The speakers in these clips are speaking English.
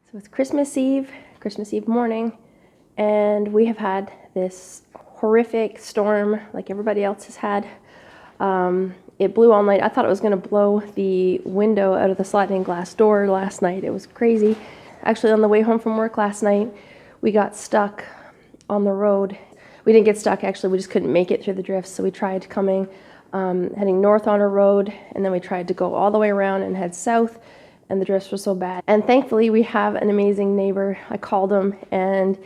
So it's Christmas Eve morning, and we have had this horrific storm like everybody else has had. It blew all night. I thought it was going to blow the window out of the sliding glass door last night. It was crazy. Actually, on the way home from work last night, we got stuck on the road. We didn't get stuck, actually. We just couldn't make it through the drifts. So we tried coming, heading north on a road, and then we tried to go all the way around and head south. And the drifts were so bad. And thankfully, we have an amazing neighbor. I called him, and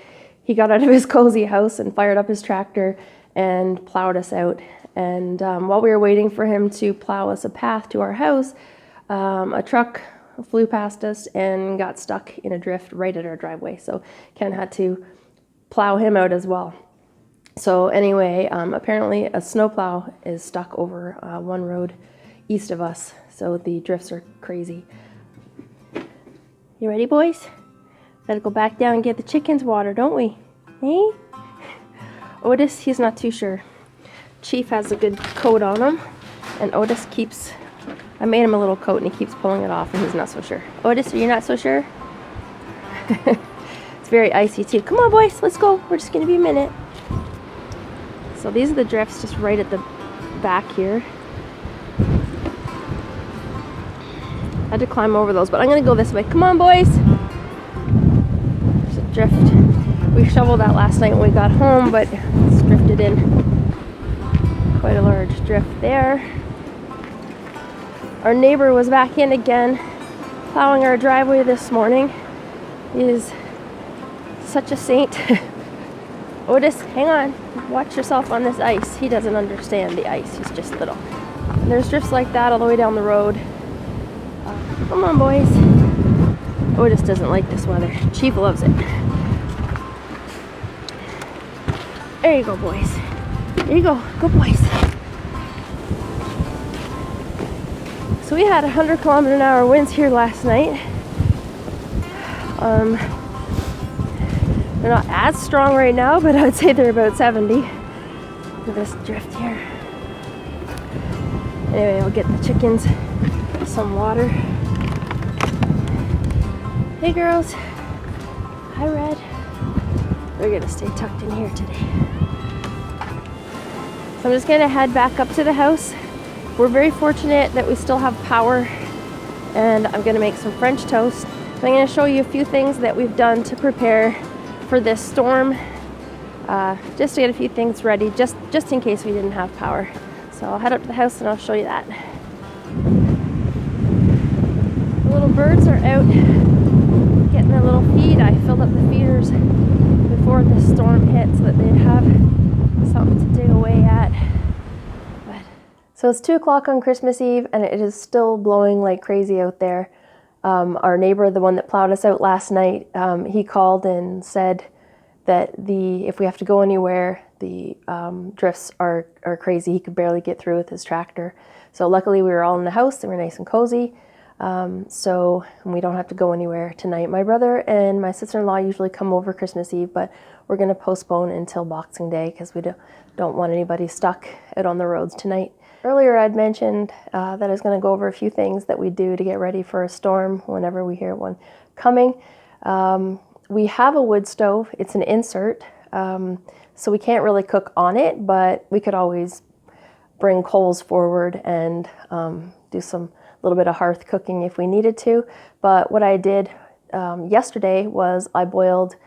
he got out of his cozy house and fired up his tractor and plowed us out. And while we were waiting for him to plow us a path to our house, a truck flew past us and got stuck in a drift right at our driveway. So Ken had to plow him out as well. So anyway, apparently a snowplow is stuck over one road east of us. So the drifts are crazy. You ready, boys? Gotta go back down and get the chickens water, don't we? Hey? Otis, he's not too sure. Chief has a good coat on him, and Otis keeps... I made him a little coat, and he keeps pulling it off, and he's not so sure. Otis, are you not so sure? It's very icy, too. Come on, boys, let's go. We're just gonna be a minute. So these are the drifts just right at the back here. I had to climb over those, but I'm gonna go this way. Come on, boys. There's a drift. We shoveled that last night when we got home, but it's drifted in. Quite a large drift there. Our neighbor was back in again, plowing our driveway this morning. He is such a saint. Otis, hang on. Watch yourself on this ice. He doesn't understand the ice. He's just little. And there's drifts like that all the way down the road. Come on, boys. Otis doesn't like this weather. Chief loves it. There you go, boys. There you go. Good boys. So we had 100-kilometer-an-hour winds here last night. They're not as strong right now, but I would say they're about 70. Look at this drift here. Anyway, we'll get the chickens some water. Hey girls. Hi Red. We're gonna stay tucked in here today. So I'm just gonna head back up to the house. We're very fortunate that we still have power, and I'm gonna make some French toast. I'm gonna show you a few things that we've done to prepare for this storm, just to get a few things ready, just in case we didn't have power. So I'll head up to the house and I'll show you that. The little birds are out getting their little feed. I filled up the feeders before the storm hit so that they'd have something to dig away at. So it's 2 o'clock on Christmas Eve, and it is still blowing like crazy out there. Our neighbor, the one that plowed us out last night, he called and said that if we have to go anywhere, the drifts are crazy. He could barely get through with his tractor. So luckily we were all in the house and we're nice and cozy. So we don't have to go anywhere tonight. My brother and my sister-in-law usually come over Christmas Eve, but we're going to postpone until Boxing Day because we don't want anybody stuck out on the roads tonight. Earlier I'd mentioned that I was going to go over a few things that we do to get ready for a storm whenever we hear one coming. We have a wood stove. It's an insert, so we can't really cook on it, but we could always bring coals forward and do some little bit of hearth cooking if we needed to. But what I did yesterday was I boiled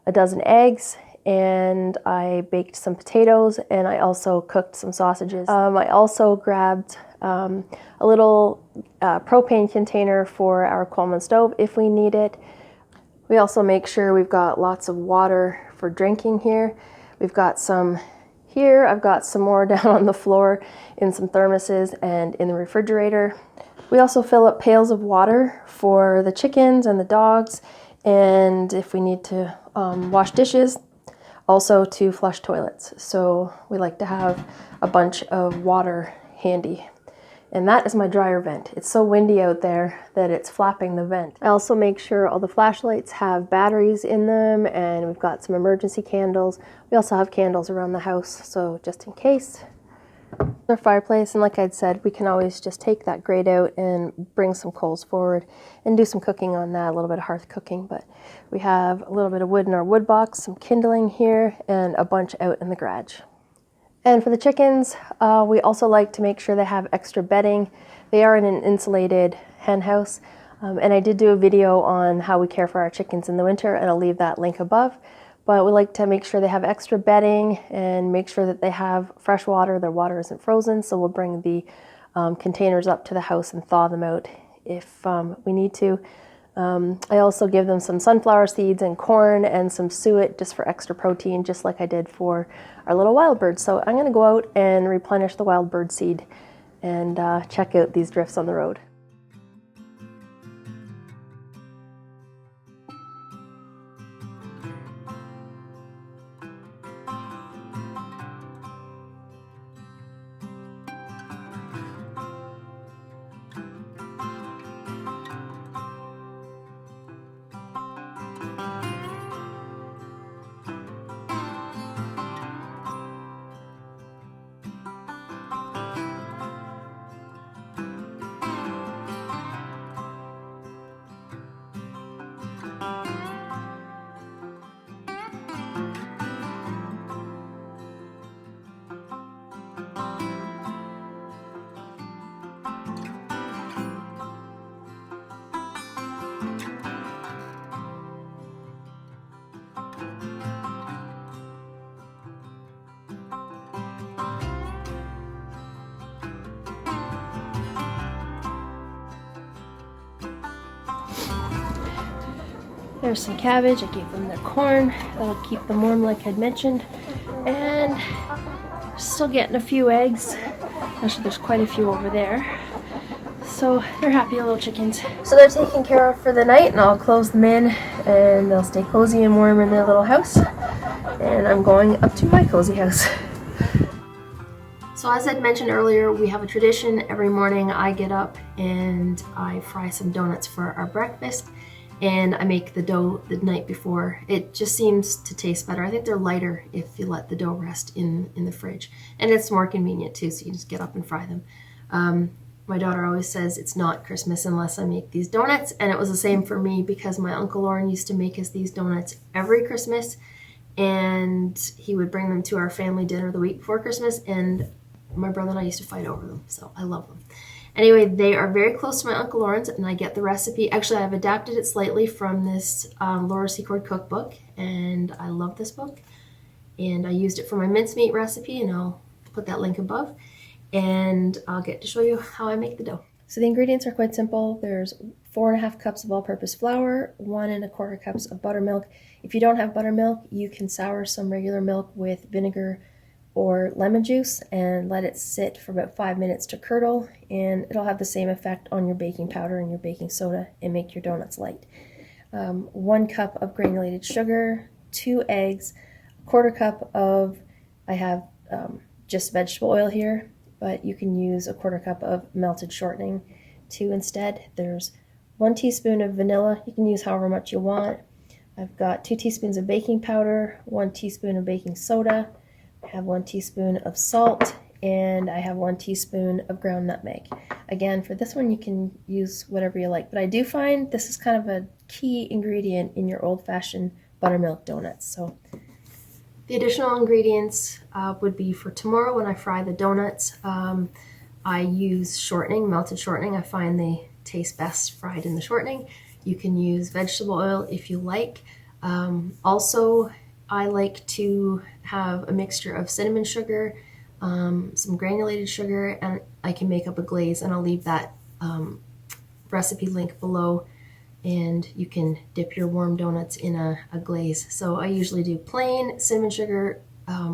a dozen eggs, and I baked some potatoes, and I also cooked some sausages. I also grabbed a little propane container for our Coleman stove if we need it. We also make sure we've got lots of water for drinking here. We've got some here, I've got some more down on the floor in some thermoses and in the refrigerator. We also fill up pails of water for the chickens and the dogs, and if we need to wash dishes, also to flush toilets. So we like to have a bunch of water handy. And that is my dryer vent. It's so windy out there that it's flapping the vent. I also make sure all the flashlights have batteries in them, and we've got some emergency candles. We also have candles around the house, so just in case. Our fireplace, and like I'd said, we can always just take that grate out and bring some coals forward and do some cooking on that, a little bit of hearth cooking. But we have a little bit of wood in our wood box, some kindling here, and a bunch out in the garage. And for the chickens, we also like to make sure they have extra bedding. They are in an insulated hen house, and I did do a video on how we care for our chickens in the winter, and I'll leave that link above. But we like to make sure they have extra bedding and make sure that they have fresh water, their water isn't frozen, so we'll bring the containers up to the house and thaw them out if we need to. I also give them some sunflower seeds and corn and some suet just for extra protein, just like I did for our little wild birds. So I'm going to go out and replenish the wild bird seed and check out these drifts on the road. There's some cabbage. I gave them their corn. That'll keep them warm like I'd mentioned. And still getting a few eggs. Actually, there's quite a few over there. So they're happy little chickens. So they're taken care of for the night, and I'll close them in and they'll stay cozy and warm in their little house. And I'm going up to my cozy house. So as I'd mentioned earlier, we have a tradition. Every morning I get up and I fry some donuts for our breakfast. And I make the dough the night before. It just seems to taste better. I think they're lighter if you let the dough rest in the fridge. And it's more convenient too, so you just get up and fry them. My daughter always says it's not Christmas unless I make these donuts, and it was the same for me because my Uncle Lauren used to make us these donuts every Christmas, and he would bring them to our family dinner the week before Christmas, and my brother and I used to fight over them, so I love them. Anyway, they are very close to my Uncle Lauren's, and I get the recipe. Actually, I've adapted it slightly from this Laura Secord cookbook, and I love this book. And I used it for my mincemeat recipe, and I'll put that link above. And I'll get to show you how I make the dough. So the ingredients are quite simple. There's 4.5 cups of all-purpose flour, 1.25 cups of buttermilk. If you don't have buttermilk, you can sour some regular milk with vinegar or lemon juice and let it sit for about 5 minutes to curdle, and it'll have the same effect on your baking powder and your baking soda and make your donuts light. 1 cup of granulated sugar, 2 eggs, 1/4 cup of, I have just vegetable oil here, but you can use 1/4 cup of melted shortening too instead. There's 1 teaspoon of vanilla. You can use however much you want. I've got 2 teaspoons of baking powder, 1 teaspoon of baking soda. I have 1 teaspoon of salt, and I have 1 teaspoon of ground nutmeg. Again, for this one you can use whatever you like, but I do find this is kind of a key ingredient in your old-fashioned buttermilk donuts. So the additional ingredients would be for tomorrow when I fry the donuts. I use shortening, melted shortening. I find they taste best fried in the shortening. You can use vegetable oil if you like. Also, I like to have a mixture of cinnamon sugar, some granulated sugar, and I can make up a glaze, and I'll leave that recipe link below, and you can dip your warm donuts in a glaze. So I usually do plain cinnamon sugar,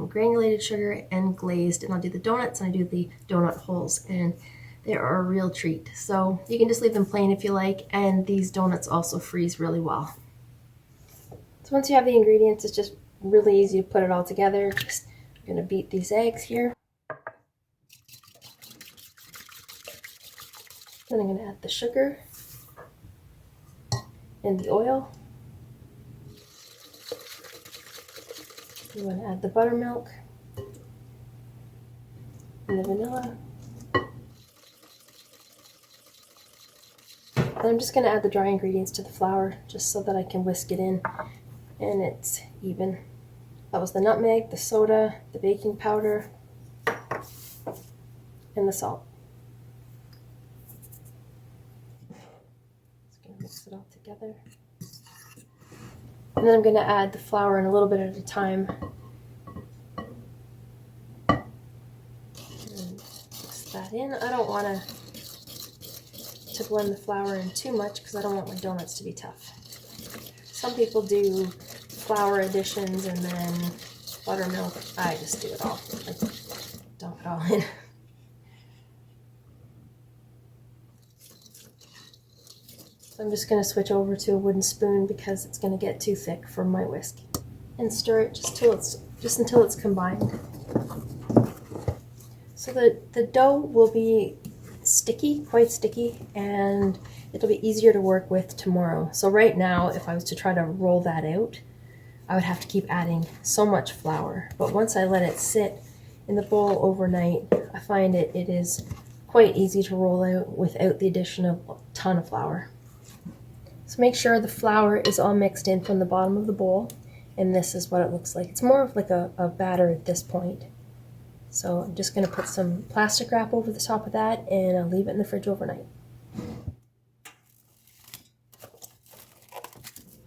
granulated sugar, and glazed, and I'll do the donuts and I do the donut holes, and they are a real treat. So you can just leave them plain if you like, and these donuts also freeze really well. So once you have the ingredients, it's just really easy to put it all together. Just I'm going to beat these eggs here. Then I'm going to add the sugar and the oil. I'm going to add the buttermilk. and the vanilla. And I'm just going to add the dry ingredients to the flour just so that I can whisk it in and it's even. That was the nutmeg, the soda, the baking powder, and the salt. Just going to mix it all together. And then I'm going to add the flour in a little bit at a time. And mix that in. I don't want to blend the flour in too much because I don't want my donuts to be tough. Some people do flour additions and then buttermilk. I just do it all. I dump it all in. So I'm just going to switch over to a wooden spoon because it's going to get too thick for my whisk. And stir it just until it's combined. So the dough will be sticky, quite sticky, and it'll be easier to work with tomorrow. So right now, if I was to try to roll that out, I would have to keep adding so much flour. But once I let it sit in the bowl overnight, I find it is quite easy to roll out without the addition of a ton of flour. So make sure the flour is all mixed in from the bottom of the bowl, and this is what it looks like. It's more of like a batter at this point. So I'm just going to put some plastic wrap over the top of that, and I'll leave it in the fridge overnight.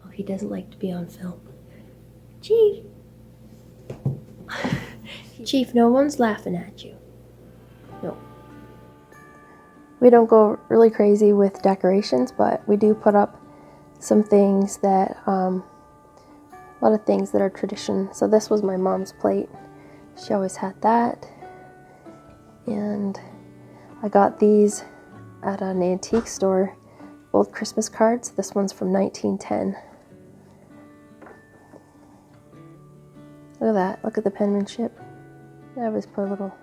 Oh, he doesn't like to be on film. Chief! Chief, no one's laughing at you. No. We don't go really crazy with decorations, but we do put up some things that, a lot of things that are tradition. So this was my mom's plate. She always had that. And I got these at an antique store, old Christmas cards. This one's from 1910. Look at that, look at the penmanship. I always put a little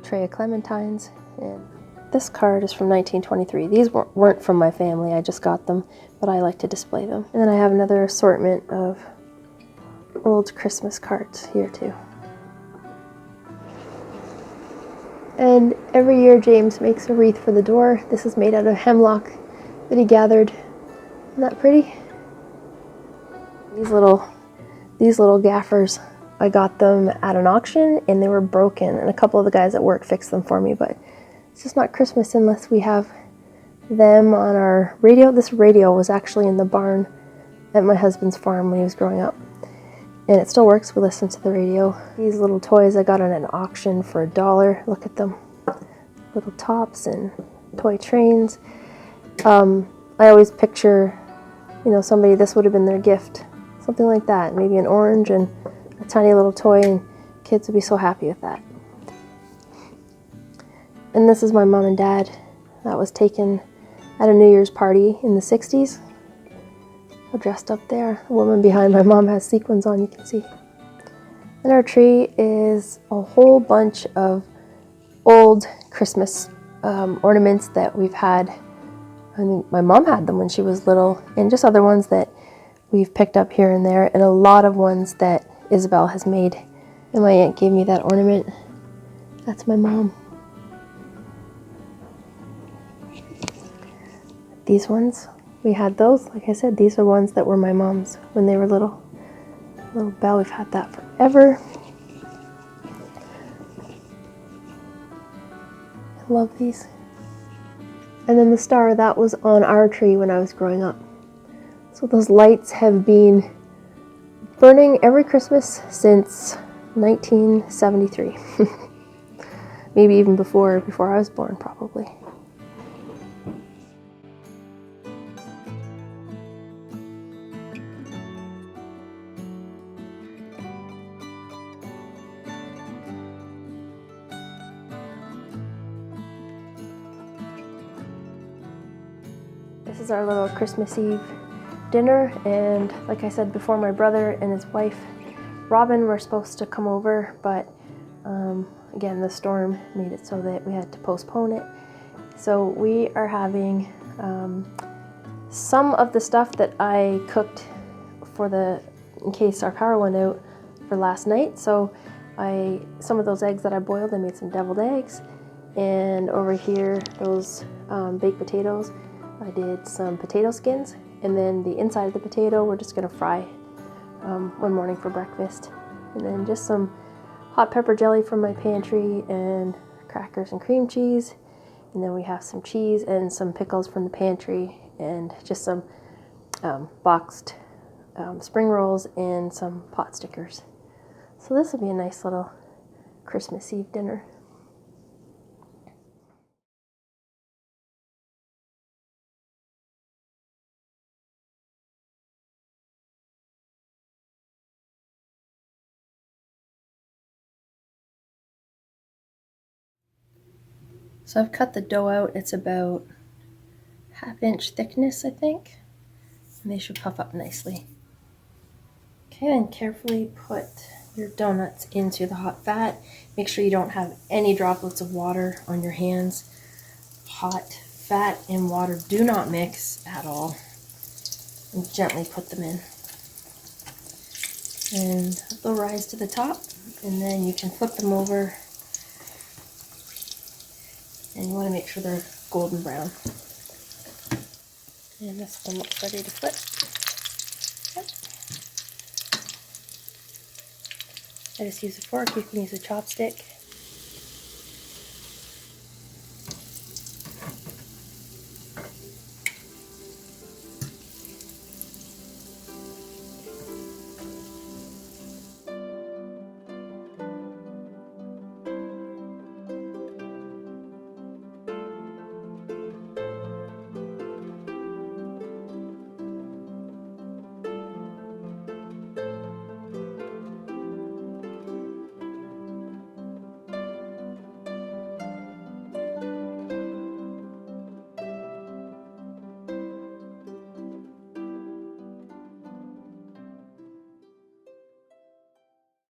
tray of clementines in. This card is from 1923. These weren't from my family, I just got them, but I like to display them. And then I have another assortment of old Christmas cards here too. And every year James makes a wreath for the door. This is made out of hemlock that he gathered. Isn't that pretty? These little gaffers, I got them at an auction and they were broken, and a couple of the guys at work fixed them for me, but it's just not Christmas unless we have them on our radio. This radio was actually in the barn at my husband's farm when he was growing up, and it still works. We listen to the radio. These little toys I got on an auction for $1. Look at them, little tops and toy trains. I always picture, somebody, this would have been their gift, something like that, maybe an orange and a tiny little toy, and kids would be so happy with that. And this is my mom and dad. That was taken at a New Year's party in the 60s. I'm dressed up there. The woman behind my mom has sequins on, you can see. And our tree is a whole bunch of old Christmas ornaments that we've had. I think my mom had them when she was little, and just other ones that we've picked up here and there, and a lot of ones that Isabel has made. And my aunt gave me that ornament. That's my mom. These ones, we had those. Like I said, these are ones that were my mom's when they were little. Little bell, we've had that forever. I love these. And then the star, that was on our tree when I was growing up. So those lights have been burning every Christmas since 1973. Maybe even before I was born, probably. This is our little Christmas Eve dinner, and like I said before, my brother and his wife Robin were supposed to come over, but again, the storm made it so that we had to postpone it. So we are having some of the stuff that I cooked in case our power went out for last night. So some of those eggs that I boiled, I made some deviled eggs. And over here, those baked potatoes, I did some potato skins. And then the inside of the potato, we're just gonna fry one morning for breakfast. And then just some hot pepper jelly from my pantry and crackers and cream cheese. And then we have some cheese and some pickles from the pantry and just some boxed spring rolls and some pot stickers. So this will be a nice little Christmas Eve dinner. So I've cut the dough out. It's about 1/2 inch thickness, I think. And they should puff up nicely. Okay, then carefully put your donuts into the hot fat. Make sure you don't have any droplets of water on your hands. Hot fat and water do not mix at all. And gently put them in. And they'll rise to the top, and then you can flip them over. And you want to make sure they're golden brown. And this one looks ready to flip. Yep. I just use a fork. You can use a chopstick.